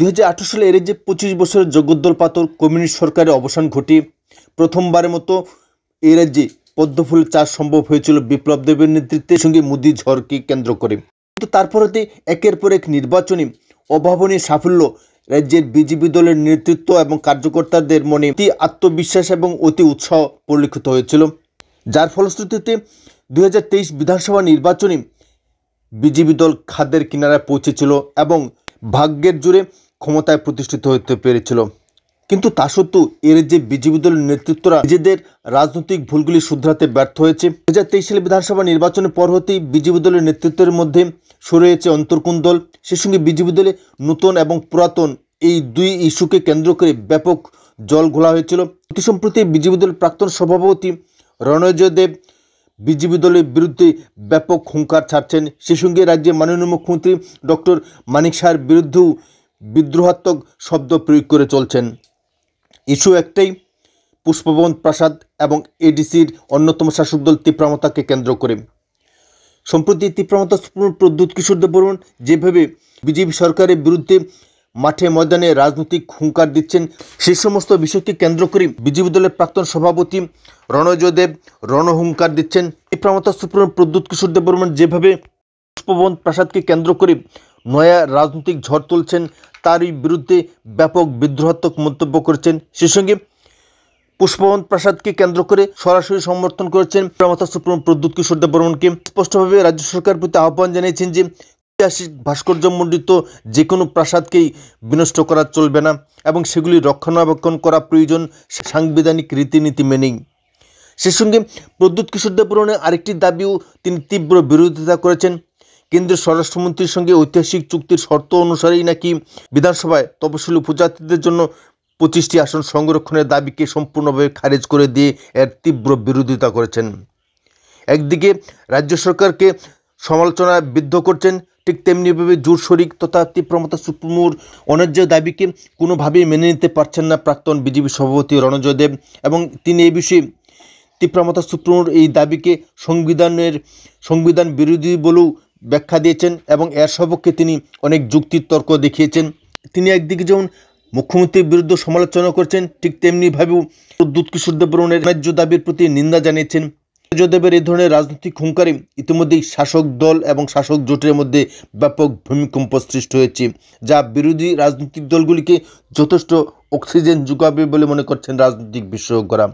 2018 সালে এর যে 25 বছরের জগদ্দল পাথর কমিউনিস্ট সরকারের অবসান ঘটিয়ে প্রথমবারের মতো এই রাজ্যে পদ্মফুলের চাষ সম্ভব হয়েছিল বিপ্লব দেবের নেতৃত্বের সঙ্গে মুদি ঝড়কে কেন্দ্র করে। কিন্তু তারপরেতে একের পর এক নির্বাচনী অভাবনীয় সাফল্য রাজ্যের বিজেপি দলের নেতৃত্ব এবং কার্যকর্তাদের মনে অতি আত্মবিশ্বাস এবং অতি উৎসাহ পরিলক্ষিত হয়েছিল, যার ফলশ্রুতিতে 2023 বিধানসভা নির্বাচনে বিজেপি দল খাদের কিনারায় পৌঁছেছিল এবং ভাগ্যের জোরে ক্ষমতায় প্রতিষ্ঠিত হতে পেরেছিল। কিন্তু তা সত্ত্বেও এর যে বিজেপি দলের নেতৃত্বরা নিজেদের রাজনৈতিক ভুলগুলি শুধরাতে ব্যর্থ হয়েছে। 2023 সালে বিধানসভা নির্বাচনের পর হতেই বিজেপি দলের নেতৃত্বের মধ্যে শুরু হয়েছে অন্তর্কুন্দল। সে সঙ্গে বিজেপি দলে নতুন এবং পুরাতন এই দুই ইস্যুকে কেন্দ্র করে ব্যাপক জল ঘোলা হয়েছিল। অতি সম্প্রতি বিজেপি দলের প্রাক্তন সভাপতি রণজয় দেব বিজেপি দলের বিরুদ্ধে ব্যাপক হুঙ্কার ছাড়ছেন। সে সঙ্গে রাজ্যের মাননীয় মুখ্যমন্ত্রী ডক্টর মানিক সাহার বিরুদ্ধেও বিদ্রোহাত্মক শব্দ প্রয়োগ করে চলছেন। ইস্যু একটাই, পুষ্পবন্ত প্রাসাদ এবং এডিসির অন্যতম শাসক দল তীব্রমতাকে কেন্দ্র করে। সম্প্রতি তীব্রমতা প্রদ্যুৎ কিশোর দেববর্মন যেভাবে বিজেপি সরকারের বিরুদ্ধে মাঠে ময়দানে রাজনৈতিক হুঙ্কার দিচ্ছেন, সেই সমস্ত বিষয়কে কেন্দ্র করে বিজেপি দলের প্রাক্তন সভাপতি রণজয় দেব রণহুঙ্কার দিচ্ছেন। তীব্রমতা প্রদ্যুৎ কিশোর দেববর্মন যেভাবে পুষ্পবন্ত প্রাসাদকে কেন্দ্র করে নয়া রাজনৈতিক ঝড় তুলছেন, তারই বিরুদ্ধে ব্যাপক বিদ্রোহাত্মক মন্তব্য করেছেন। সে সঙ্গে পুষ্পবন্ত প্রাসাদকে কেন্দ্র করে সরাসরি সমর্থন করেছেন তীব্রমতা প্রদ্যুৎ কিশোর দেববর্মনকে। স্পষ্টভাবে রাজ্য সরকারের প্রতি আহ্বান জানিয়েছেন যে ঐতিহাসিক ভাস্কর্যমণ্ডিত যে কোনো প্রাসাদকেই বিনষ্ট করা চলবে না এবং সেগুলি রক্ষণাবেক্ষণ করা প্রয়োজন সাংবিধানিক রীতিনীতি মেনেই। সে সঙ্গে প্রদ্যুৎ কিশোর দেববর্মনের আরেকটি দাবিও তিনি তীব্র বিরোধিতা করেছেন। কেন্দ্রীয় স্বরাষ্ট্রমন্ত্রীর সঙ্গে ঐতিহাসিক চুক্তির শর্ত অনুসারেই নাকি বিধানসভায় তপশিলি উপজাতিদের জন্য 25টি আসন সংরক্ষণের দাবিকে সম্পূর্ণভাবে খারিজ করে দিয়ে এর তীব্র বিরোধিতা করেছেন। একদিকে রাজ্য সরকারকে সমালোচনায় বিদ্ধ করছেন, ঠিক তেমনিভাবে জোর শরিক তথা তীব্রমতা সুপ্রিমোর অন্যায্য দাবিকে কোনোভাবেই মেনে নিতে পারছেন না প্রাক্তন বিজেপি সভাপতি রণজয় দেব এবং তিনি এই বিষয়ে তীব্রমতা সুপ্রিমোর এই দাবিকে সংবিধান বিরোধী বলেও ব্যাখ্যা দিয়েছেন এবং এর সপক্ষে তিনি অনেক যুক্তির তর্ক দেখিয়েছেন। তিনি একদিকে যেমন মুখ্যমন্ত্রীর বিরুদ্ধে সমালোচনা করছেন, ঠিক তেমনিভাবেও প্রদ্যুৎ কিশোর দেববর্মনের ন্যায্য দাবির প্রতি নিন্দা জানিয়েছেন। রণজয় দেবের এই ধরনের রাজনৈতিক হুঙ্কারে ইতিমধ্যেই শাসক দল এবং শাসক জোটের মধ্যে ব্যাপক ভূমিকম্প সৃষ্টি হয়েছে, যা বিরোধী রাজনৈতিক দলগুলিকে যথেষ্ট অক্সিজেন যোগাবে বলে মনে করছেন রাজনৈতিক বিশেষজ্ঞরা।